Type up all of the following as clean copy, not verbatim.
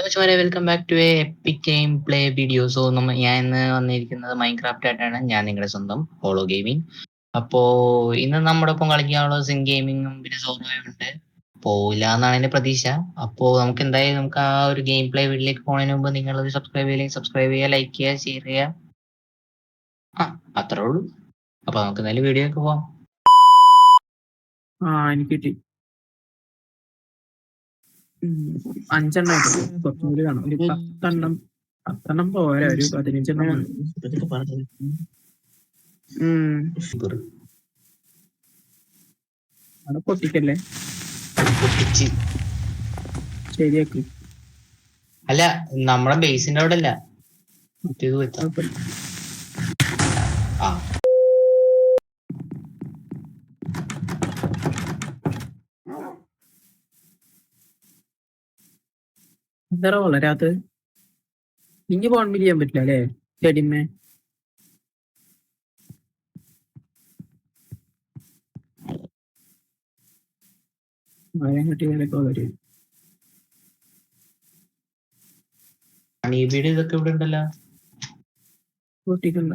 മച്ചാമാരെ welcome back to a epic game play video. ഞാൻ ഇന്ന് വന്നിരിക്കുന്നത് മൈൻക്രാഫ്റ്റ് ആയിട്ടാണ്. ഞാൻ നിങ്ങളുടെ സ്വന്തം ഹോളോ ഗെയിമിംഗ്. അപ്പോ ഇന്ന് നമ്മുടെ ഒപ്പം കളിക്കാനുള്ള സിൻ ഗെയിമിങ്ങും പിന്നെ സോളോയും ഉണ്ട്. പോവില്ല എന്നാണ് എന്റെ പ്രതീക്ഷ. അപ്പോ നമുക്ക് ആ ഒരു ഗെയിം പ്ലേ വീഡിയോയിലേക്ക് പോകുന്നതിന് മുമ്പ് നിങ്ങൾ സബ്സ്ക്രൈബ് ചെയ്യില്ലെങ്കിൽ സബ്സ്ക്രൈബ് ചെയ്യുക, ലൈക്ക് ചെയ്യുക, ഷെയർ ചെയ്യുക. അത്രേ ഉള്ളൂ. അപ്പൊ നമുക്ക് എന്തായാലും വീഡിയോക്ക് പോവാം. എനിക്ക് കിട്ടി 5 കുറച്ചും കൂടി കാണും. ഒരു 10 പോരാ, ഒരു 15 അവിടെ പൊട്ടിക്കല്ലേ, ശരിയാക്കി. അല്ല, നമ്മുടെ ബേസിന്റെ അവിടെ അല്ല, എന്താ വളരാത്ത ഇനി ബോൺമിൽ ചെയ്യാൻ പറ്റില്ല അല്ലേ? ചെടിമേ മരം കിട്ടിയാലൊക്കെ വളരും. ഇതൊക്കെ ഇവിടെ ഉണ്ടല്ലോ. പൊട്ടിക്കണ്ട.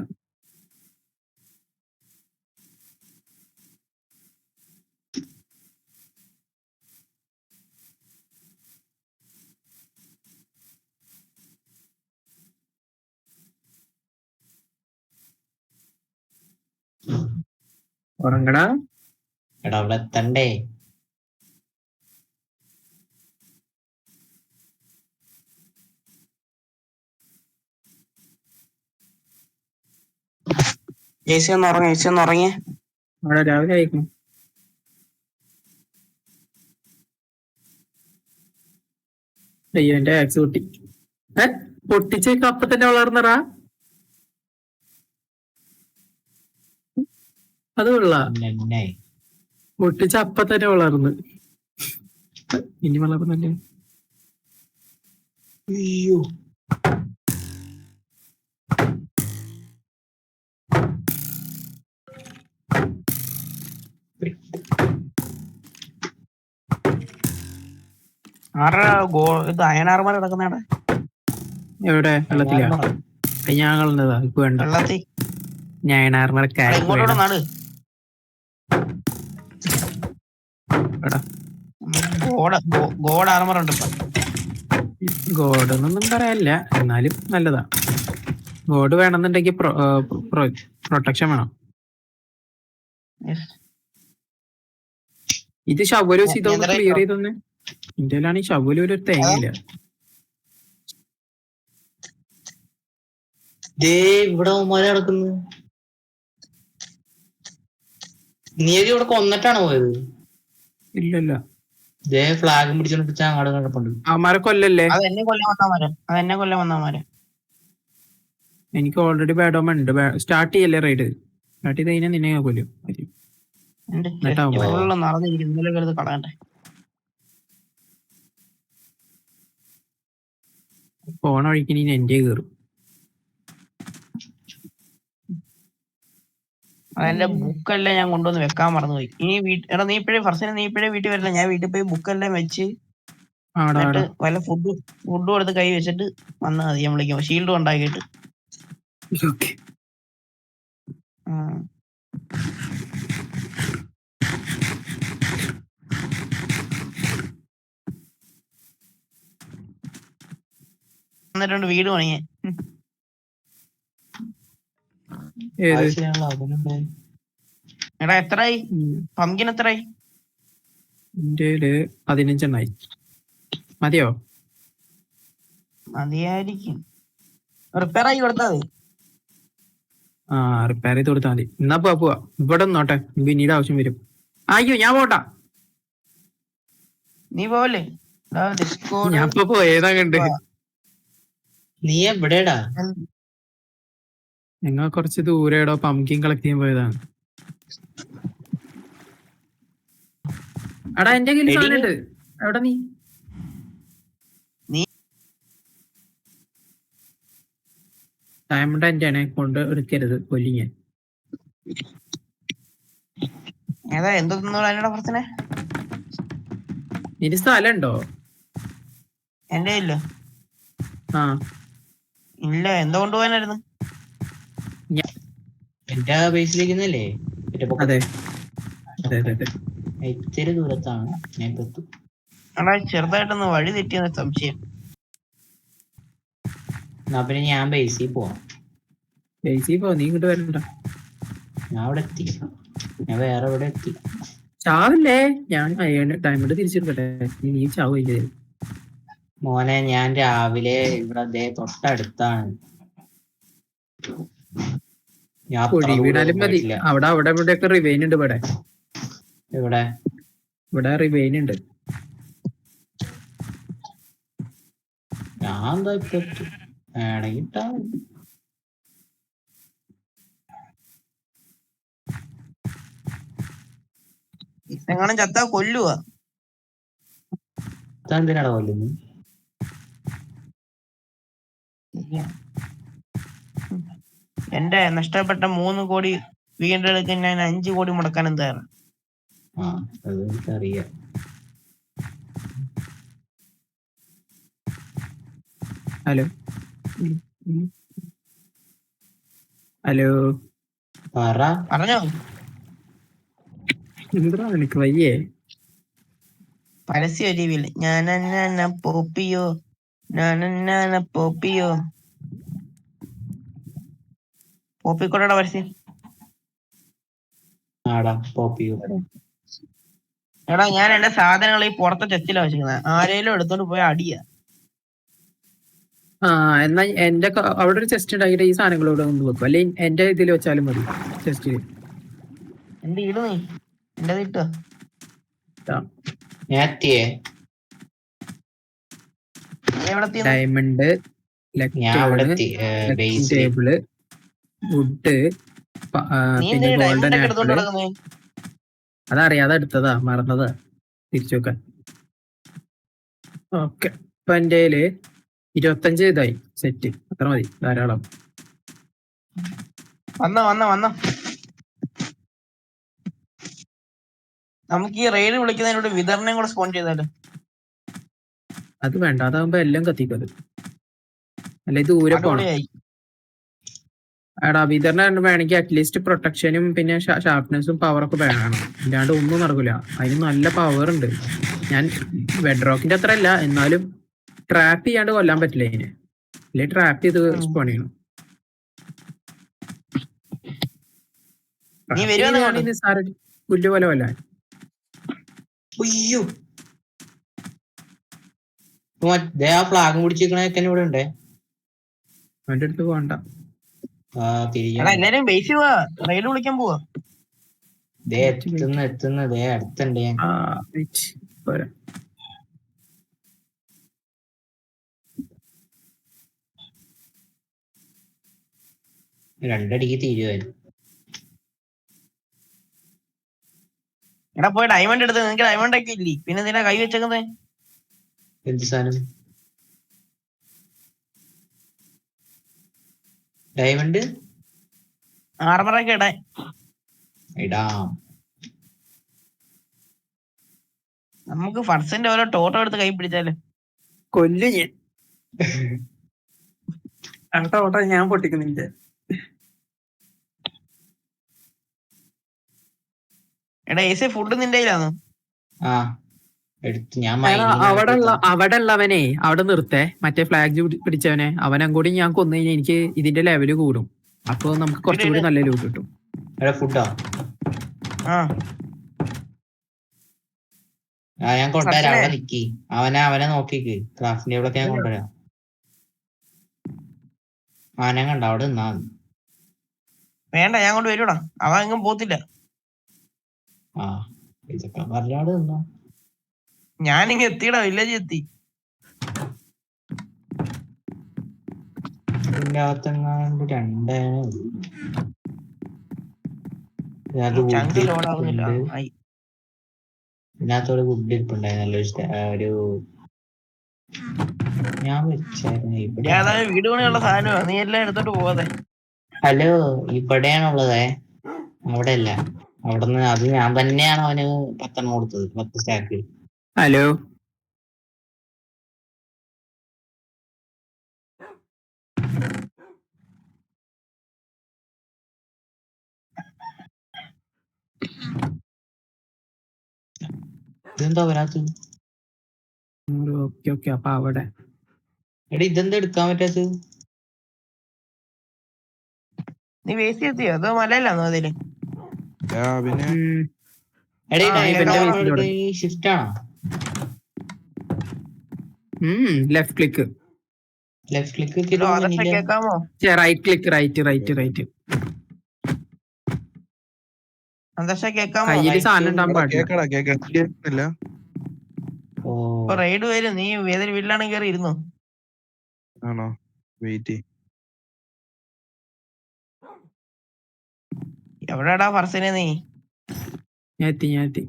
ഉറങ്ങടാ. എടാ അവിടെ എത്തണ്ടേ? അവിടെ രാവിലെ ആയിരിക്കും. അയ്യോ, എന്റെ ആക്സ് പൊട്ടി. പൊട്ടിച്ചേക്ക് അപ്പൊ തന്നെ വളർന്നടാ. അത് കൊള്ളാം, പൊട്ടിച്ച അപ്പ തന്നെ വളർന്ന്. ഇനി വളർന്നല്ലേ? അയ്യോ, ഇത് അയനാർമാർ കിടക്കുന്നവിടെ. എവിടെ? വെള്ളത്തിലാ? ഞാൻ കളഞ്ഞതാ, ഇപ്പൊ വേണ്ട. ഞാൻ ഗോഡൊന്നും പറയാനില്ല, എന്നാലും നല്ലതാ. ഗോഡ് വേണമെന്നുണ്ടെങ്കിൽ പ്രൊട്ടക്ഷൻ വേണം. ഇത് ശവല് ഇതൊന്ന് ക്ലിയർ ചെയ്തൊന്ന്. ഇന്ത്യയിലാണ് ഈ ശവല് ഒരു തേങ്ങയില്ല. ഇവിടെ നടക്കുന്നു. നീ ഇവിടെ കൊന്നിട്ടാണോ പോയത്? ഇല്ലല്ല, ഫ്ലാഗും പിടിച്ചോണ്ട് അങ്ങോട്ട് കിടപ്പുണ്ട്. അവന്മാരെ കൊല്ലല്ലേ? അതെന്നെ കൊല്ലം വന്നമാരെ. എനിക്ക് ഓൾറെഡി ബാഡോമ ഉണ്ട്. സ്റ്റാർട്ട് ചെയ്യല്ലേ റൈഡ്? സ്റ്റാർട്ട് ചെയ്ത് കഴിഞ്ഞാൽ നിന്നെ കൊല്ലും. കളയണ്ടേ? പോണ വഴിക്ക് നീ എന്റെ കയറും. അതെന്റെ ബുക്കെല്ലാം ഞാൻ കൊണ്ടുവന്ന് വെക്കാൻ മറന്നുപോയി. നീ ഇപ്പഴേ വീട്ടിൽ വരില്ല. ഞാൻ വീട്ടിൽ പോയി ബുക്കെല്ലാം വെച്ച് വല്ല ഫുഡ് കൊടുത്ത് കൈ വെച്ചിട്ട് വന്നാൽ മതി. ഞാൻ വിളിക്കാം, ഷീൽഡ് ഉണ്ടാക്കിയിട്ട്. എന്നിട്ടുണ്ട് വീട് പണിയാൻ. എടാ എത്രയായി? പംകിൻ എത്രയായി? എന്റെ 15 മതിയോ? മതിയായിരിക്കും. റിപ്പയർ ആയി കൊടുത്താൽ മതി. റിപ്പയർ ചെയ്ത് കൊടുത്താൽ മതി. എന്നാ പോവാ. ഇവിടെ നോട്ടെ, പിന്നീട് ആവശ്യം വരും. അയ്യോ, ഞാൻ പോട്ടാ. നീ പോവല്ലേ? ഞാൻ ഇപ്പൊ പോയതാ കണ്ട്. നീ എവിടെടാ? ഞങ്ങൾ കുറച്ച് ദൂരെടോ പംകിൻ കളക്ട് ചെയ്യാൻ പോയതാണ്. എടാ, എന്റെ കയ്യിൽ സാധനമുണ്ട്. എവിടെ നീ? ഡയമണ്ട് എന്റെ ആണ്, കൊണ്ട് എടുക്കരുത്, കൊല്ലി ഞാൻ. ഏതാ എന്തോന്നാ പ്രശ്നം? ഇനി സ്ഥലം ഉണ്ടോ? എന്റെ ഇല്ല. ആ ഇല്ല, എന്താ കൊണ്ടുപോകാനായിരുന്നു? എന്റെ ബേസിലിരിക്കുന്നില്ലേ മറ്റേ അതെ പൊക്കത്ത്. അതെ അതെ അതെ. ഇത്തിരി ദൂരത്താണ് ഞാൻ ഇപ്പൊ എത്തും. എടാ ചെറുതായിട്ടൊന്ന് വഴി തെറ്റിയെന്ന സംശയം. എന്നാ പിന്നെ ഞാൻ ബേസിൽ പോവാം. ബേസി പോ, നീ ഇങ്ങോട്ട് വരണ്ട. ഞാൻ അവിടെ എത്തി. ഞാൻ വേറെ എവിടെ എത്തി. ചാവില്ലേ? ഞാൻ ഡയമണ്ട് തിരിച്ചെടുക്കട്ടെ, നീ ചാവില്ലേ? മോനെ ഞാൻ രാവിലെ ഇവിടെ ദേ തൊട്ടടുത്താണ്. ഞാൻ അത്ര പൊഴി ദൂരം വീണാലും മതി. പോയിട്ടില്ല. അവിടെ ഇവിടെയൊക്കെ റിവൈൻ ഉണ്ട്. ഇവിടെ റിവൈൻ ഉണ്ട്. ഞാൻ എന്താ ഇപ്പൊ എത്തും. വേണമെങ്കിൽ ഇട്ടാ മതി. എങ്ങാനും ചത്താ കൊല്ലുക. അതെന്തിനാടാ കൊല്ലുന്നു? എന്റെ നഷ്ടപ്പെട്ട 3 കോടി വീണ്ടെടുക്കാൻ ഞാൻ 5 കോടി മുടക്കാൻ എന്താണ്? ആ അത് എനിക്കറിയാം. ഹലോ ഹലോ പറഞ്ഞോ. എന്താ നിനക്ക് വയ്യേ? പരസ്യ ടിവിയിൽ ഞാൻ പോപ്പിയോ ഞാൻ പോപ്പിയോ പോപ്പിക്കോടയുടെ പരസ്യം. ആടാ പോപ്പിയോ. എടാ ഞാൻ എന്റെ സാധനങ്ങൾ ഈ പുറത്തെ ചെസ്റ്റിലാണ് വെച്ചിരിക്കുന്നത്. ആരേലും എടുത്തോണ്ട് പോയി അടിയാ. ആ എന്നാ അവിടെ ഒരു ചെസ്റ്റ് ഉണ്ടാക്കിയിട്ട് ഈ സാധനങ്ങളോട് ഒന്ന് വെക്കും, അല്ലെ എന്റെ ഇതിൽ വെച്ചാലും മതി. ചെസ്റ്റില് എന്റെ ഇട നീ എന്റെ ഇട്ടോ. ഞാൻ എത്തിയേ. ഡയമണ്ട്, ഞാൻ അവിടെ എത്തി ബേസിൽ. ടേബിള്, വുഡ്, നീ പിന്നെ എന്തിനാ ഗോൾഡൻ ഡയമണ്ട് ഒക്കെ എടുത്തോണ്ട് ആപ്പിള്. നടക്കുന്നേ? അതറിയാതെ എടുത്തതാ, മറന്നതാ, തിരിച്ചു വെക്കാൻ. ഓക്കെ, ഇപ്പൊ എന്റെ 25 ഇതായി സെറ്റ്. അത്ര മതി, ധാരാളം. വന്നോ നമുക്ക് ഈ റെയ്ഡ് വിളിക്കുന്നതിനോട് വിതരണം കൂടെ സ്പോൺ ചെയ്താലോ? അത് വേണ്ട, അതാകുമ്പോ എല്ലാം കത്തിക്കത്. അല്ലെ ദൂരെ പോണം. എടാ വിതരണം വേണമെങ്കിൽ അറ്റ്ലീസ്റ്റ് പ്രൊട്ടക്ഷനും പിന്നെ ഷാർപ്നെസ്സും പവറൊക്കെ വേണം. ഇല്ലാണ്ട് ഒന്നും നടക്കില്ല. അതിന് നല്ല പവർ ഉണ്ട്. ഞാൻ ബെഡ് അത്ര അല്ല, എന്നാലും ട്രാപ്പ് ചെയ്യാണ്ട് കൊല്ലാൻ പറ്റില്ല അതിന്. അല്ലെ ട്രാപ്പ് ചെയ്ത് സ്പോൺ ചെയ്യണം. പുല്ല് പോലെ കൊല്ലാൻ. ഫ്ലാഗ് പിടിച്ചിരിക്കണ ഇവിടെ ഉണ്ടേ. അവന്റെ അടുത്ത് പോകണ്ട. എല്ലാരും ബേസ് പോവാ, റെയ്ഡ് വിളിക്കാൻ പോവാ. എത്തുന്ന അടുത്തുണ്ട് ഞാൻ. രണ്ടടിക്ക് തീരുവായിരുന്നു. എടാ പോയി ഡയമണ്ട് എടുത്ത്. നിനക്ക് ഡയമണ്ട് ഒക്കെ ഇല്ലേ? പിന്നെ എന്തിനാ കൈ വെച്ചേക്കുന്നേ? എന്ത് സാധനം? ഡയമണ്ട് ആർമറൊക്കെ ഇടാം. നമുക്ക് ഫർസിന്റെ ഓരോ ടോട്ടോ എടുത്ത് കൈ പിടിച്ചാലോ? കൊല്ലു ഞാൻ ടോട്ടോ ഞാൻ പൊട്ടിക്കുന്നില്ല. എടാ ഏസി ഫുഡ് നിന്റെ കയ്യിലാണോ? അവിടെ ഉള്ളവനെ അവിടെ നിർത്തേ. മറ്റേ ഫ്ലാഗ് പിടിച്ചവനെ അവനും കൂടി ഞാൻ കൊന്നു കഴിഞ്ഞാൽ എനിക്ക് ഇതിന്റെ ലെവല് കൂടും. അപ്പൊ നമുക്ക് കുറച്ചുകൂടി നല്ല ലൂട്ട് കിട്ടും. ഫുഡോ? ഞാൻ കൊണ്ടുവരാം. അവിടെ നിക്കി. അവനെ നോക്കിക്ക്. ക്രാഫ്റ്റിന്റെ ടേബിളൊക്കെ ഞാൻ കൊണ്ടുവരാം. ഞാൻ കണ്ട അവിടെ നിന്നാ. വേണ്ട, ഞാൻ കൊണ്ട് വരൂടാ. അവൻ എങ്ങും പോത്തില്ല. ഇതൊക്കെ പറഞ്ഞാട് നിന്നോ. ഞാനിങ്ങ എത്തിയിടാ, വില്ലേജ് എത്തി. ഇതിന്റെ അകത്തെങ്ങാണ്ട് ഇതിനകത്തോട് വുഡ് ഇരിപ്പുണ്ടായിരുന്നു. ഒരു ഞാൻ വെച്ചായിരുന്നു വീട് പണിയുള്ള സാധനമാണ്. നീ എല്ലാം എടുത്തോട്ട് പോവാതെ. ഹലോ, ഇവിടെയാണുള്ളതേ, അവിടെ അല്ല. അവിടുന്ന് അത് ഞാൻ തന്നെയാണ് അവന് 10 കൊടുത്തത്, 10 സ്റ്റാക്ക്. ഹലോ ഇതെന്താ വരാത്തത്? Okay okay. അപ്പൊ അവിടെ എടാ ഇതെന്താ എടുക്കാൻ പറ്റാത്തത്? നീ വേസ്റ്റ് എത്തിയോ അതോ മലയിലാന്നോ അതില്? പിന്നെ എടാ ആ, ഇവന്റെ ഡയമണ്ട് വെയിറ്റിലൂടെ. ഷിഫ്റ്റ് ആണോ? Left click, left click hello Adarsh കേക്കാമോ? Right click, right. ആദർശ കേക്കാമോ? കയ്യില് സാധനം ഉണ്ടാകാൻ പാടില്ല. കേക്കടാ കേൾക്കുന്നില്ല. ഓ ഇപ്പൊ റൈഡ് വരും, നീ ഏതൊരു വീട്ടിലാണെങ്കിൽ കയറി ഇരുന്നു. ആണോ? വെയിറ്റ്. എവിടെടാ ഫർസിനെ നീ? ഞാൻ എത്തി.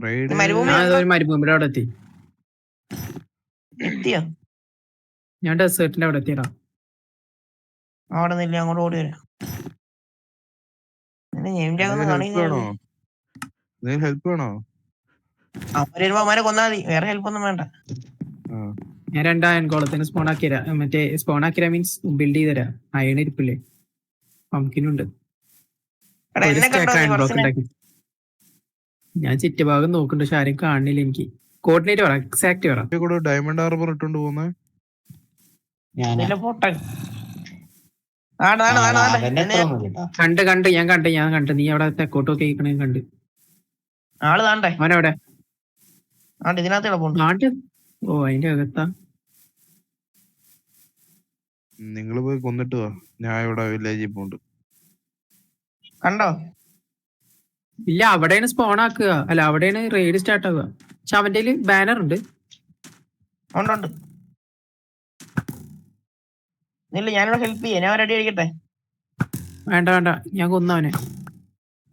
റൈഡ് മരുഭൂമി ഞാൻ ഉണ്ടോ? ഒരു മരുഭൂമിയുടെ അവിടെ എത്തി. എത്തിയോ? ഞാൻ ഡെസേർട്ടിന്റെ അവിടെ എത്തിയടാ. അവിടെ നില്ല, അങ്ങോട്ട് ഓടി വരാം. ഹെൽപ്പ് വേണോ? ഹെൽപ്പ് വേണോ? അവര് വരുമ്പോ അവന്മാരെ കൊന്നാ മതി, വേറെ ഹെൽപ്പ് ഒന്നും വേണ്ട. ഞാൻ 2 അയൺ കോളത്തിന് സ്പോൺ ആക്കിയരാ. മറ്റേ സ്പോൺ ആക്കിയരാ മീൻസ് ബിൽഡ് ചെയ്തരാ. അയൺ ഇരിപ്പില്ലേ, പംകിനുണ്ട്. എടാ എന്നെ കണ്ടോ നീ ഫർസിനെ? ഞാൻ ചുറ്റുഭാഗം നോക്കുന്നുണ്ട്, പക്ഷെ ആരും കാണില്ല. എനിക്ക് കോർഡിനേറ്റ് പറ, എക്സാക്ട് പറ. കൂടെ ഡയമണ്ട് ആർമർ ഇട്ടോണ്ട് പോകുന്നേ. ഞാനാ ഫോട്ടോ ഞാൻ കണ്ട് നീ അവിടെ തെക്കോട്ട് നോക്കി കണ്ട്. ആള് താണ്ടേ, അവനവിടെ ആണ്ട് ഇതിനകത്ത് കിടപ്പുണ്ട്. നാട്ട്. ഓ അതിന്റെ അകത്താ. നിങ്ങള് പോയി കൊന്നിട്ട് വാ, ഞാൻ ഇവിടെ വില്ലേജിൽ പോണ്ട്. കണ്ടോ? ഇല്ല, അവിടെയാണ് സ്പോൺ ആക്കുക, അല്ല അവിടെയാണ് റെയ്ഡ് സ്റ്റാർട്ട് ആവുക. പക്ഷെ അവന്റെ ബാനർ ഉണ്ട്. ഉണ്ട്. ഇല്ല, ഞാനിവിടെ ഹെൽപ്പ് ചെയ്യാം. ഞാൻ റെഡി അടിക്കട്ടെ. വേണ്ട, ഞാൻ കൊന്നവനെ.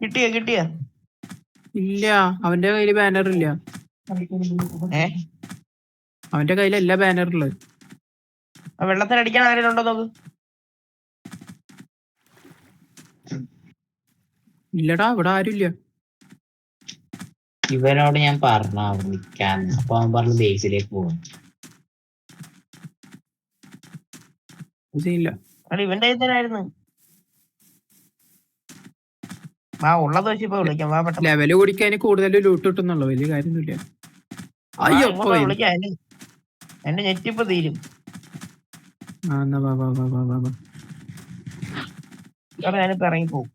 കിട്ടിയോ? ഇല്ല, അവന്റെ കയ്യില് ബാനർ ഇല്ല. അവന്റെ കയ്യിലല്ല ബാനർ ഉള്ളത്. വെള്ളത്തിനടിക്കാൻ ആരെങ്കിലും ഉണ്ടോ നോക്ക്. ഇല്ലടാ, ഇവിടെ ആരും ഇല്ല. ഇവനോട് ഞാൻ പറഞ്ഞ അവിടെ നിൽക്കാൻ, അപ്പൊ അവൻ പറഞ്ഞു ബേസിലേക്ക് പോകും. ഇല്ല, ഇവന്റെ ആയിരുന്നു. ഉള്ളത് വെച്ച് ഇപ്പൊ വിളിക്കാം. ലെവല് കൂടിക്കതിന് കൂടുതൽ ലൂട്ട് കിട്ടുന്നുള്ളൂ, വലിയ കാര്യമൊന്നുമില്ല. അയ്യോ, വിളിക്കാം. എന്റെ നെറ്റിപ്പോ തീരും. ഞാനിപ്പോ ഇറങ്ങിപ്പോവും.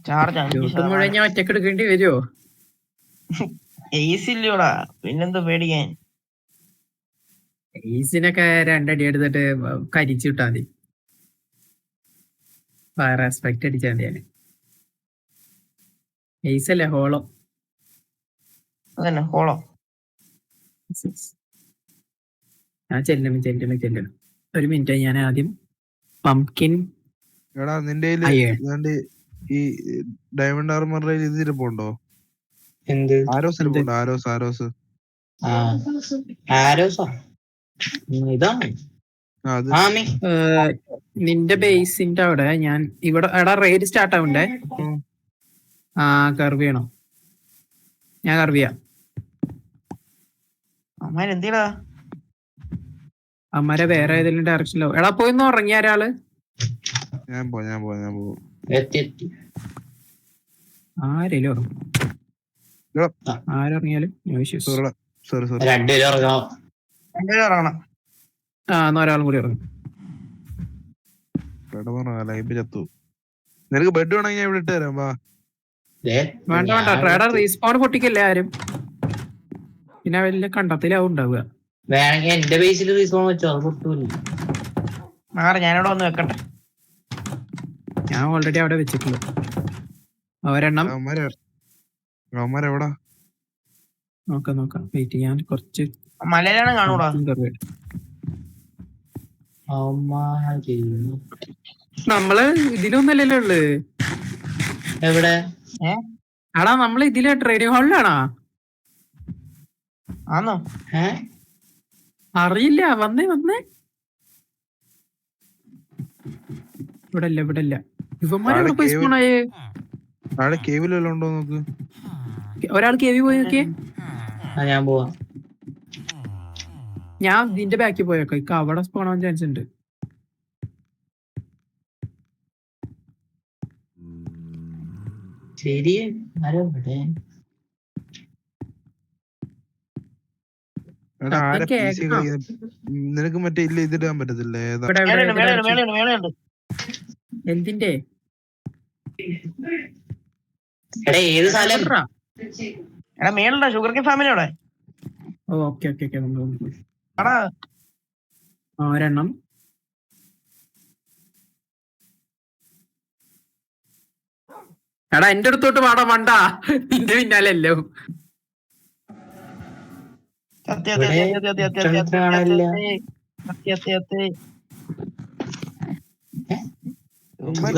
ചാർജ് 5%. ഞാൻ ഒറ്റക്ക് എടുക്കേണ്ടി വരുമോ? ഇല്ലയോടാ, പിന്നെന്താ പേടിക്കാൻ? ഈസിനൊക്കെ 2 അടി എടുത്തിട്ട് കരിച്ചു വിട്ടാ മതി. റെസ്പെക്ട് അടിച്ചാൽ മതി. ഈസ് അല്ലേ, ഹോളോ. അതന്നെ ഹോളോ. ഞാൻ ചെല്ലണം. ഒരു മിനിറ്റ്, ഞാൻ ആദ്യം പംകിൻ. എടാ നിന്റെ ഈ ഡയമണ്ട് ആർമറിന്റെ ഇതിരിപ്പുണ്ടോ? എന്ത്? ആരോസ്. ഇതാണ് നിന്റെ ബേസിന്റെ അവിടെ ഞാൻ ഇവിടെ എടാ റെയ്ഡ് സ്റ്റാർട്ട് ആവണ്ടേ. കർവ് ചെയ്യണോ? ഞാൻ കർവ് ചെയ്യാം. അമ്മാരെ വേറെ ഏതെങ്കിലും ഡയറക്ഷനിലോ. എടാ പോയിന്ന് ഉറങ്ങിയ ഒരാള്. ഞാൻ പോ. ആരേലും ആരുറങ്ങിയാലും ഒരാളും കൂടി ഇറങ്ങും. ചത്തു. നിനക്ക് ബെഡ് വേണമെങ്കിൽ ഞാൻ ഇവിടെ ഇട്ട് തരാം. വാ. വേണ്ട, ട്രേഡർ റീസ്പോൺ പൊട്ടിക്കല്ലേ ആരും. പിന്നെ വലിയ കണ്ടത്തിലാവും ഉണ്ടാവുക. വേണമെങ്കിൽ എന്റെ ബേസിൽ റീസ്പോൺ വെച്ചോ, അത് പൊട്ടൂല. ഞാനിവിടെ വന്ന് വെക്കട്ടെ. ഞാൻ ഓൾറെഡി അവിടെ വെച്ചിട്ടുള്ളൂ. ഒരെണ്ണം. എവിടാ? നോക്കാം. വെയിറ്റ്, ഞാൻ കുറച്ച് മലയിലാണ് കാണൂടാ. നമ്മള് ഇതിലൊന്നല്ലല്ലോ ഉള്ളു. എവിടെ? ആടാ നമ്മള് ഇതിലെ ട്രേഡിംഗ് ഹാളിലാണോ? ആന്നോ? അറിയില്ല. വന്നേ ഇവിടല്ല. ഇവന്മാരെ പോയി സ്പോണായേ. കേവിലുണ്ടോ നോക്ക്. ഒരാൾ കേവി പോയി നോക്കിയേ. ഞാൻ പോവാ. ഞാൻ ഇതിന്റെ ബാക്കിൽ പോയേക്കാം. അവിടെ സ്പോൺ ആവാൻ ചാൻസ് ഉണ്ട്. ശരി ആരോ ഇവിടെ എടാ ആരാ ശബ്ദം PC കേൾക്കാം. കളിക്കുന്നത്? നിനക്ക് മറ്റേ ഇല്ല ഇതിടാൻ പറ്റത്തില്ല ഏതാ? ഇവിടെ മേളയുണ്ട്. എന്തിന്റെ എടാ ഏത് സ്ഥലം എവിടെടാ? എടാ മേളുണ്ടോ ഷുഗർ കെ ഫാമിലി അവിടെ? ഓക്കെ ഓക്കെ ഓക്കെ എടാ ഒരെണ്ണം. എടാ എന്റെ അടുത്തോട്ട് വാടാ മണ്ട, നിന്റെ പിന്നാലല്ലോ.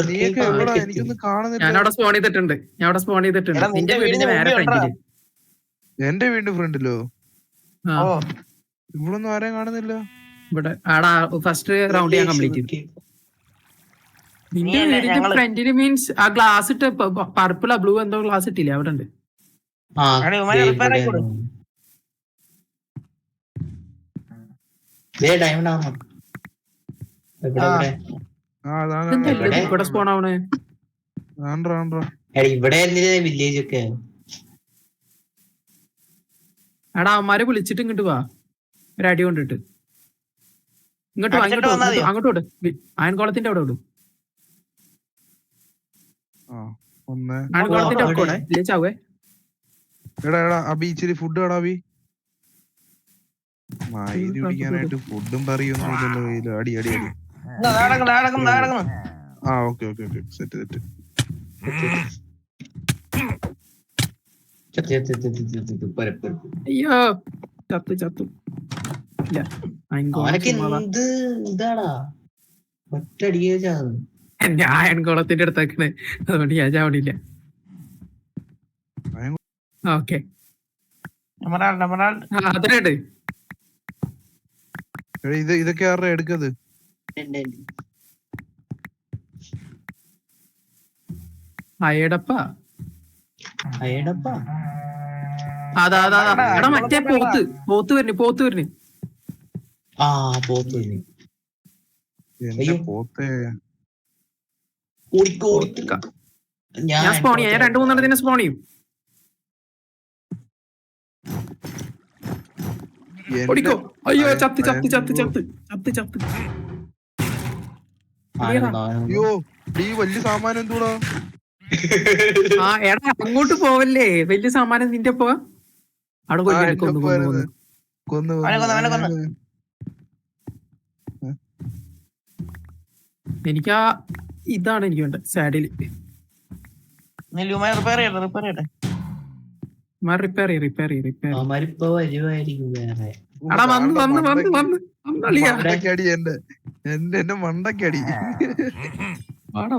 നീയൊക്കെ എവിടാ? എനിക്കൊന്നും കാണുന്നില്ല. ഞാൻ അവിടെ സ്പോൺ ചെയ്തിട്ടുണ്ട്. എടാ, നിന്റെ വീടിന്റെ നേരെ ഫ്രണ്ടില്. എന്റെ വീടിന്റെ ഫ്രണ്ടിലോ? ആ, ഇവിടൊന്നും ആരെയും കാണുന്നില്ല. ഇവിടെ ആടാ ഫസ്റ്റ് റൗണ്ട് ഞാൻ കംപ്ലീറ്റ് ചെയ്തു. നിന്റെ വീടിന്റെ ഫ്രണ്ടില് മീൻസ് ആ ഗ്ലാസ് ഇട്ട് പർപ്പിളാ ബ്ലൂ എന്തോ ഗ്ലാസ് ഇട്ടില്ലേ അവിടെ ഉണ്ട്. ആ എടാ, ഇവന്മാരെ repair ആക്കി കൊടു. ഡയമണ്ട് ആണോ ഇവിടെ ആ. ഇവിടെ ആ അതാണ് ഇതെന്തല്ലേ ഇത് ഇവിടെ സ്പോൺ ആവണേ? എടാ ഇവിടെ വില്ലേജ് ഒക്കെ എടാ അവന്മാരെ വിളിച്ചിട്ട് ഇങ്ങോട്ട് വാ, ഒരു അടി കൊണ്ടിട്ട് ഇങ്ങോട്ട് വാ, അടിച്ചിട്ട് വന്നാ മതിയോ? അങ്ങോട്ട് വിട്. അയൺകോളത്തിന്റെ അവിടെ വിടും. ഒന്ന്. അയൺകോളത്തിന്റെ അവിടെ. അവിടെ വില്ലേജ് ആവേ. എടാ അബി ഇച്ചിരി ഫുഡ് എടാ അബി. മയില് പിടിക്കാനായിട്ട് ഫുഡും പറയൊന്നും ഇല്ലല്ലോ കയ്യില്. അടി അടി അടി. ആ ഓക്കെ സെറ്റ്. അയ്യോ ചത്തു ഇല്ല. അവനൊക്കെ എന്ത് ഇതാടാ ഒറ്റടിയെ ചാകും. ഞാൻ അയൺകോളത്തിന്റെ അടുത്താക്കണേ, അതുകൊണ്ട് ഞാൻ ചാവണില്ല. ഓക്കെ അതിനുണ്ട്. ഇതൊക്കെ ആരുടെ എടുക്കത്? അയടപ്പാ അയടപ്പാ അതാ എടാ മറ്റേ പോത്ത് വരണി. ആ പോത്ത് എന്റെ പോത്തെ. ഞാൻ സ്പോൺ ചെയ്യാം. ഞാൻ 2-3 സ്പോൺ ചെയ്യും. ഓടിക്കോ. അയ്യോ ചത്ത്. അയ്യോ ഈ വലിയ സാമാനം എന്തൂടാ? ആ എടാ അങ്ങോട്ട് പോവല്ലേ, വലിയ സാമാനം നിന്റെ പോ. അവിടെ കൊന്നു. എനിക്ക് ആ ഇതാണ് എനിക്ക് വേണ്ടത്. സാഡില് റിപ്പയർ അവന്മാരിപ്പോ വരുമായിരിക്കും വേറെ. എടാ വന്ന് മണ്ടക്കടി എന്റെ മണ്ടക്കടി.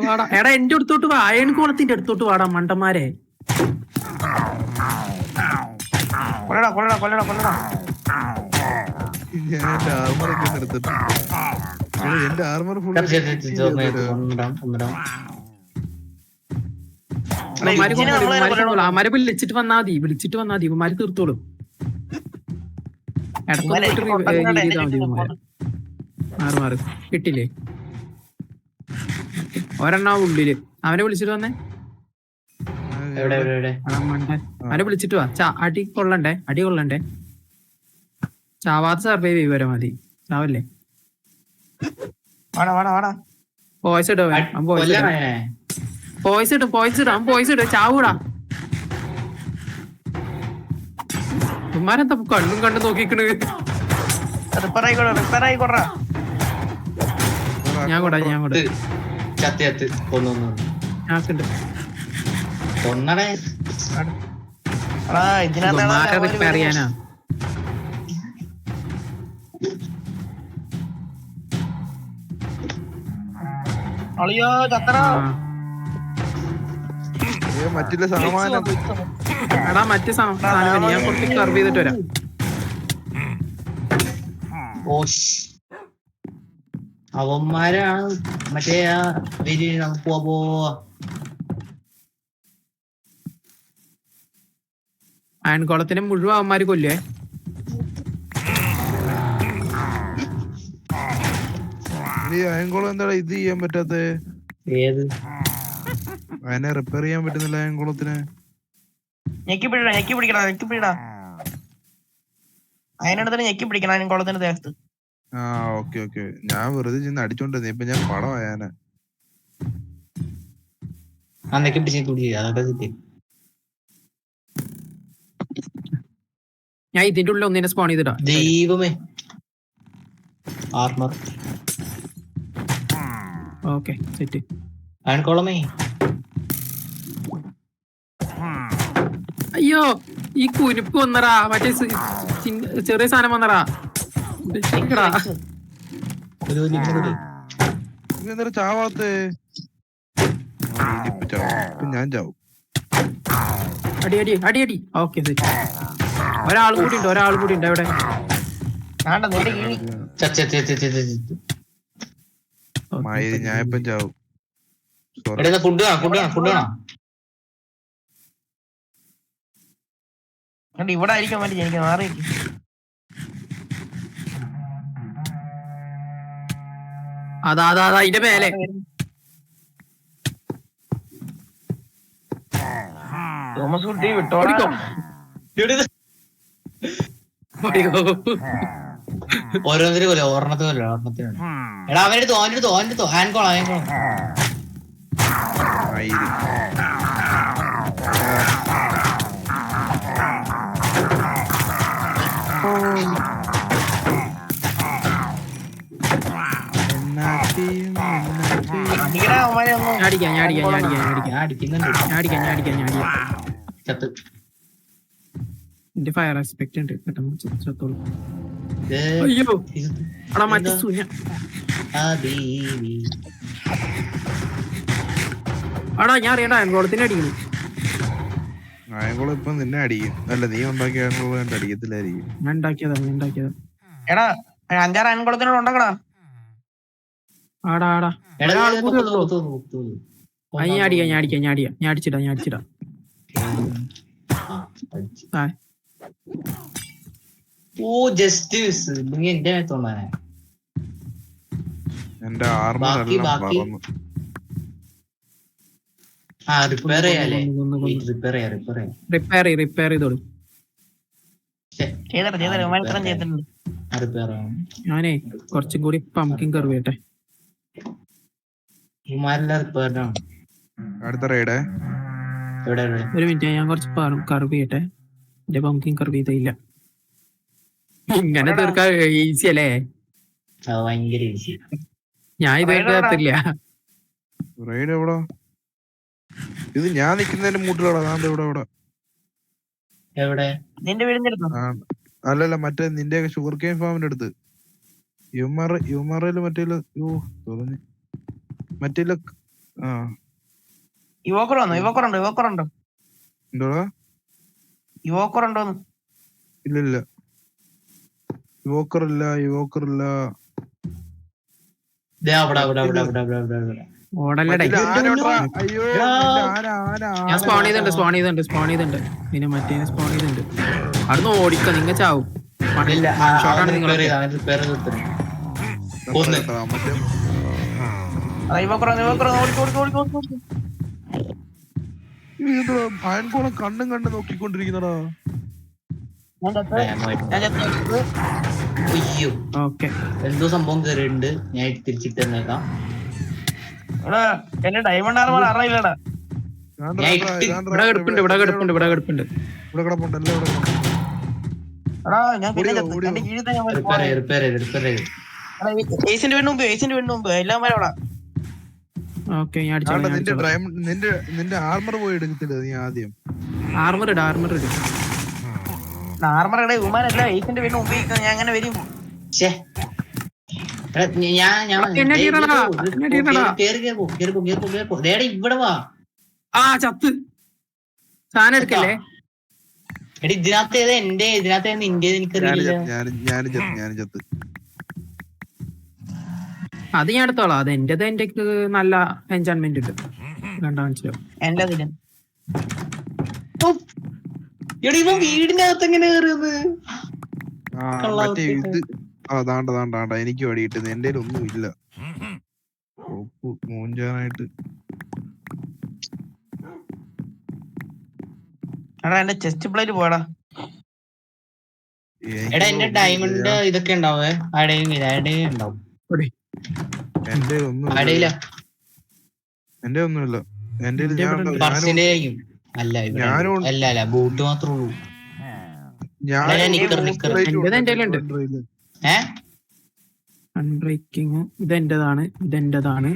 വാടാ എടാ എന്റെ അടുത്തോട്ട് വാ, അയൺ കോളത്തിന്റെ അടുത്തോട്ട് വാടാ മണ്ടന്മാരെ. ഞാൻ എന്റെ ആർമറൊക്കെ എടുത്തിട്ട് എന്റെ ആർമർ ഫുൾ അമാരെ വിളിച്ചിട്ട് വന്നാ മതി. ഇവന്മാര് തീർത്തോളും. മാറ് കിട്ടില്ലേ? ഒരെണ്ണ ഉള്ളില്. അവനെ വിളിച്ചിട്ട് വന്നേ. അവനെ വിളിച്ചിട്ട് വാ. അടി കൊള്ളണ്ടേ. ചാവാത്ത സർവൈവ് ചെയ്യുവരെ മതി. ചാവല്ലേ? പോയിസ് ഇടും. ചാവൂടാ. ഉമ്മാരെന്താ കണ്ടും നോക്കിക്കണ്. ഞാൻ കൂടാ അറിയാനാ. മറ്റുള്ള സാമാനം എടാ മറ്റേ സാധനം ഞാൻ കുറച്ച് കർവ് ചെയ്തിട്ട് വരാം. അവന്മാരാണ് മറ്റേ ആ പോവാ. അയൺകോളത്തിനെ മുഴുവൻ അവന്മാര് കൊല്ലേ. അയൺകോളം എന്താ ഇത് ചെയ്യാൻ പറ്റാത്ത? ഏത് അതിനെ റിപ്പയർ ചെയ്യാൻ പറ്റുന്നില്ല അയൻകുളത്തിനെ. ഞെക്കി പിടിക്കടാ. അതിനടുത്ത് ഞെക്കി പിടിക്കണം അയൻകുളത്തിന്റെ ദേഹത്ത്. ആ ഓക്കെ. ഞാൻ വെറുതെ ചെന്ന് അടിച്ചോണ്ടിരുന്നു. ഇപ്പൊ ഞാൻ പടമായാനെ. അതൊക്കെ പിടിച്ച് അതൊക്കെ കിട്ടി. ഞാൻ ഇതിന്റെ ഉള്ളിൽ ഒന്നിനെ സ്പോൺ ചെയ്തിടാ. ദൈവമേ ആർമർ. Okay set. അയൺകോളമേ അയ്യോ ഈ കുനിപ്പ് വന്നടാ. മറ്റേ ചെറിയ സാധനം വന്നടാ. ഇതെന്താ ചാവാത്തേ? ഞാൻ ചാവും. അടി. Okay set. ഒരാൾ കൂടി ഉണ്ട് അവിടെ. ഞാൻ ഇപ്പം ചാവും. ഫുഡ് വേണം. ഇവിടെ ആയിരിക്കാൻ പറ്റി. എനിക്ക് മാറിയേക്ക്. അതാ അതിന്റെ മേലെ. തോമസ് കുട്ടി വിട്ടോടാ. ഓരോരുത്തരും ഓർണത്തിന്. എടാ അവനെടുത്തോ ഹാൻഡ്കോളാം. എന്റെ ഫയർ എക്സ്പെക്ട് ഉണ്ട്. ചത്തോളൂ. അയ്യോ എടാ മറ്റേ സുന. ആടാ ഞാൻ അറിയണ്ട അയൻകോളത്തിന് അടിക്കുന്നു. അയൻകുളം ഇപ്പൊ നിന്നെ അടിക്കും. അല്ല നീ ഉണ്ടാക്കിയ അയൻകുളം അടിക്കത്തില്ലായിരിക്കും. ഞാൻ ഉണ്ടാക്കിയതാ. എടാ 5-6 അയൻകുളത്തിനോട് ഉണ്ടാക്കടാ. ആടാ ഒരാളും കൂടി ഉള്ളൂ. ഞാൻ അടിച്ചിടാം. ഓ ജസ്റ്റ് എന്റെ എന്റെ ആർമർ റിപ്പയർ ചെയ്യാലേ. റിപ്പയർ ചെയ്തോളൂ. ഞാനേ കുറച്ചും കൂടി പംകിൻ കർവ് ചെയ്യട്ടെ. അടുത്ത റൈഡ് ഒരു മിനിറ്റ് ഞാൻ കുറച്ച് കർവ് ചെയ്യട്ടെ. എന്റെ പംകിൻ കർവ് ചെയ്തില്ല. ഇങ്ങനെ തീർക്കാൻ ഈസി അല്ലേ? ഭയങ്കര ഈസി. ഞാൻ ഇത് തീർത്തില്ല. റൈഡ് എവിടാ? ഇത് ഞാൻ നിക്കുന്നതിന്റെ മൂട്ടിലാടാ. എവിടെ? നിന്റെ വീടിന്റെ അടുത്ത്? അല്ലല്ല മറ്റേ നിന്റെ ഷുഗർ കെയിൻ ഫാമിന്റെ അടുത്ത്. യുമാറയില് മറ്റേ യുവോക്കറുണ്ടോ? എന്തോടാ? യുവോക്കറുണ്ടോന്ന്? ഇല്ല യുവോക്കറില്ല. ഓടല്ലടേ. ഞാൻ സ്പോൺ ചെയ്തിട്ടുണ്ട്. പിന്നെ മറ്റേ സ്പോൺ ചെയ്തിട്ടുണ്ട്. അവിടുന്ന് ഓടിക്ക. നിങ്ങ ചാവും. അയൻകോളം കണ്ടും നോക്കിക്കൊണ്ടിരിക്കുന്നടാ. എന്തോ സംഭവം കേറിയിട്ടുണ്ട്. ഞാൻ തിരിച്ചിട്ട് തന്നേക്കാം. എന്റെ ഡയമണ്ട് ആർമർ അറിയില്ലടാ. ഇവിടെ കിടപ്പുണ്ട്. ഏസിന്റെ വീടിന് എല്ലാം വരെ. നിന്റെ ആർമർ പോയി എടുക്കത്തില്ല നീ ആദ്യം. ആർമർ ഇട. ഉമാരല്ല ഏസിന്റെ വീടിന് മുമ്പ് ഞാൻ അങ്ങനെ വരും. ഇവിടെ വാ. ചത്ത് സാധനം എടുക്കല്ലേ. ഇതിനകത്ത് ഇതിനകത്ത് നിന്റെ എനിക്കറിയില്ല. ഞാൻ ചത്ത്. അത് ഞാൻ എടുത്തോളാം. അത് എന്റേത്. എന്റെ നല്ല എൻജോയ്മെന്റ് ഉണ്ട്. കണ്ടാ മനസ്സിലാവും. എന്റെ ഇവൻ വീടിനകത്ത് എങ്ങനെ കയറിയത്? അതാണ്ടാ എനിക്ക് വടിയിട്ടത്. എന്റെ ഒന്നും ഇല്ല മൂഞ്ചാനായിട്ട്. എടാ എന്റെ ചെസ്റ്റ് പ്ലേറ്റ് പോടാ. എടാ എന്റെ ഡയമണ്ട് ഇതൊക്കെ ഉണ്ടാവേ ആടെയും ഉണ്ടാവും. എന്റെ ഒന്നും ആടെയില്ല എന്റെ ഒന്നുമില്ല. എന്റെ എന്റെ ഇവിടെ ഉണ്ട്. പെർസെന്റേജ് അല്ല ഇവിടെ ഞാനും അല്ല ബൂട്ട് മാത്രമേ ഉള്ളൂ. ഞാൻ എന്റേത് എന്റെ ഉണ്ട്. അൺബ്രേക്കിംഗ് ഇത് എന്റേതാണ്, ഇത് എന്റേതാണ്,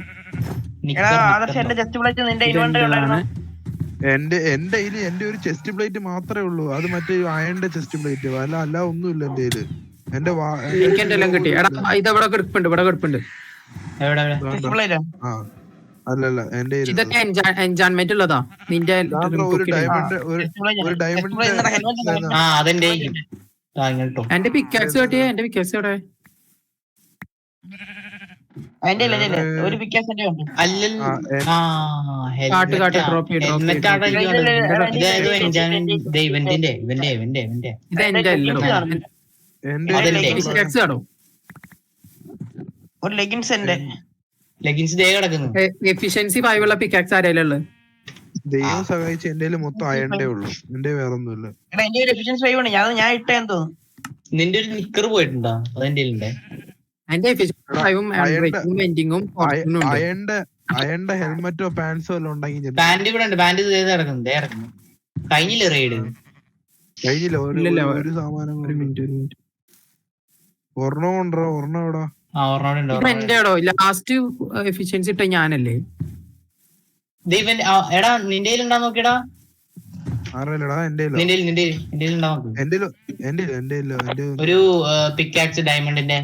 എടാ ആദർശ് എന്റെ ചെസ്റ്റ് പ്ലേറ്റ് നിന്റെ ഇൻവെന്ററി ഉണ്ടായിരുന്നു. എന്റെ കയ്യില് എന്റെ ഒരു ചെസ്റ്റ് പ്ലേറ്റ് മാത്രമേ ഉള്ളൂ. അത് മറ്റേ അയണിന്റെ ചെസ്റ്റ് പ്ലേറ്റ്, അല്ല ഒന്നുമില്ല എന്റെ കയ്യില്. എനിക്ക് എന്റെ എല്ലാം കിട്ടി. എടാ ഇത് ഇവിടെ കിടപ്പുണ്ട്, ഇവിടെ കിടപ്പുണ്ട്. ചെസ്റ്റ് പ്ലേറ്റ് അല്ലല്ല എന്റെ ഇതൊക്കെ എൻജാൻമെന്റ് ഉള്ളതാ. നിന്റെ ഒരു ഡയമണ്ട് എന്റെ പിക്കാക്സ് കട്ടിയേ, എന്റെ പിക്കാക്സ് എവിടെ? ഒരു പിക്കാസ് എന്റെ ഉണ്ട്. ഡ്രോപ്പ് ഇത് എന്റെ പിക്കാക്സ് കാണോ? ഒരു ലെഗിൻസ് എന്റെ ലെഗിൻസ് ദേ കിടക്കുന്നു. എഫിഷ്യൻസി 5 ഉള്ള പിക്കാക്സ് ആരെയല്ലേ? ദൈവം സഹായിച്ച് എന്റെ മൊത്തം അയണ്ടേ ഉള്ളൂ. എന്റെ വേറെ ഒന്നുമില്ല. എടാ എന്റെ ഒരു എഫിഷ്യൻസി 5 ആണ്. ഞാൻ ഇട്ടേന്ന് തോന്നുന്നു. നിന്റെ ഒരു നിക്കർ പോയിട്ടുണ്ടോ? അതെന്റെ ഉണ്ട്. എന്റെ എഫിഷ്യൻസി 5ഉം വെന്റിങ്ങും അയണ്ട ഹെൽമെറ്റോ പാൻസോ എല്ലാം ഉണ്ടെങ്കിൽ പാന്റ് ഇവിടെ ഉണ്ട്. പാന്റ് കിടക്കുന്നു. കഴിഞ്ഞില്ല റെയ്ഡ്. കഴിഞ്ഞില്ല ഒരു സാമാനം. ഒരു മിനിറ്റ് ഒരെണ്ണം എവിടാ? എന്റെടോ ലാസ്റ്റ് എഫിഷ്യൻസി ഇട്ട ഞാനല്ലേ? എടാ നിന്റെ ഉണ്ടാ നോക്കിയടാ. അറിയില്ലടാ എന്റെ ഒരു പിക്കാക്സ് ഡയമണ്ടിന്റെ.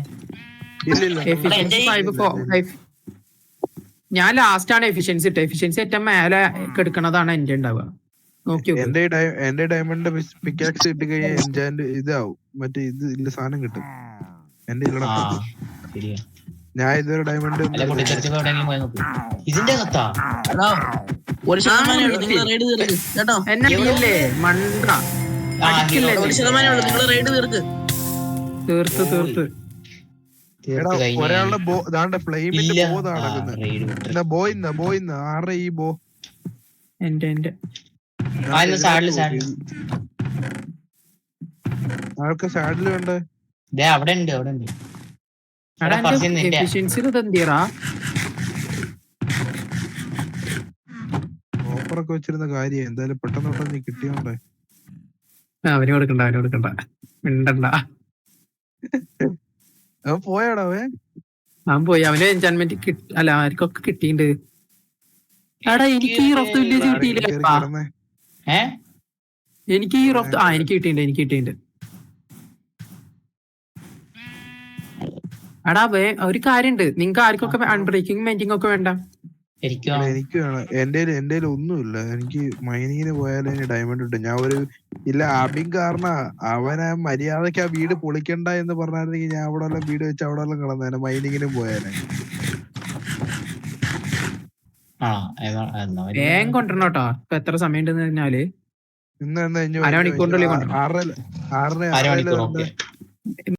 ഞാൻ ലാസ്റ്റ് ആണ് എഫിഷ്യൻസി ഇട്ടത്. എഫിഷ്യൻസി ഏറ്റവും മേലെ കെടുക്കണതാണ് എന്റെ ഉണ്ടാവുക. നോക്കി എന്റെ ഡയമണ്ട് പിക്കാക്സ് ഇട്ട് കഴിഞ്ഞാൽ എൻജാൻഡ് ഇതാവും. മറ്റേ ഇത് ഇല്ല സാധനം കിട്ടും. എന്റെ ഞാൻ ഇതൊരു ഡയമണ്ട് ഇതിന്റെ കത്താ ഒരാളുടെ ഫ്ലെയിമിന്റെ ബോ നടക്കുന്നത്. ബോയിന്ന ആരുടെ ഈ ബോ? എന്റെ ആൾക്ക് സാഡില് വേണ്ടേ? അവിടെ ഉണ്ട്. ഓഫറൊക്കെ വെച്ചിരുന്ന കാര്യം എന്തായാലും പെട്ടെന്ന് കിട്ടിയോണ്ടേ. അവന് കൊടുക്കണ്ട മിണ്ടണ്ട. അവൻ പോയാടാ? അവൻ പോയി. അവന് എൻജോയ്മെന്റ് അല്ല ആർക്കൊക്കെ കിട്ടിയിട്ടുണ്ട്. എടാ എനിക്ക് ഈ റോഫ് വില്ലേജ് കിട്ടിയില്ല. എനിക്ക് ഈ റോഫ് എനിക്ക് കിട്ടിയിട്ടുണ്ട്. എടാ ഒരു കാര്യണ്ട്, നിങ്ങക്ക് ആർക്കൊക്കെ അൺബ്രേക്കിംഗ് മെന്റിംഗ് ഒക്കെ വേണ്ട? എനിക്ക് വേണം. എന്റെ ഒന്നുമില്ല. എനിക്ക് മൈനിങ്ങിന് പോയാലേ ഡയമണ്ട് കിട്ടും. ഞാൻ അബിൻ കാരണം അവനെ മര്യാദക്ക് ആ വീട് പൊളിക്കണ്ട എന്ന് പറഞ്ഞായിരുന്നെങ്കിൽ ഞാൻ അവിടെ എല്ലാം വീട് വെച്ച് അവിടെ എല്ലാം കിടന്നേനെ. മൈനിങ്ങിനും പോയാലേ. വേഗം കൊണ്ടുവരണം കേട്ടോ. ഇപ്പൊ എത്ര സമയം ഉണ്ടെന്ന് പറഞ്ഞാല് ഇന്ന് അരമണിക്കൂറിനുള്ളിൽ കൊണ്ടുവരണം. 6:30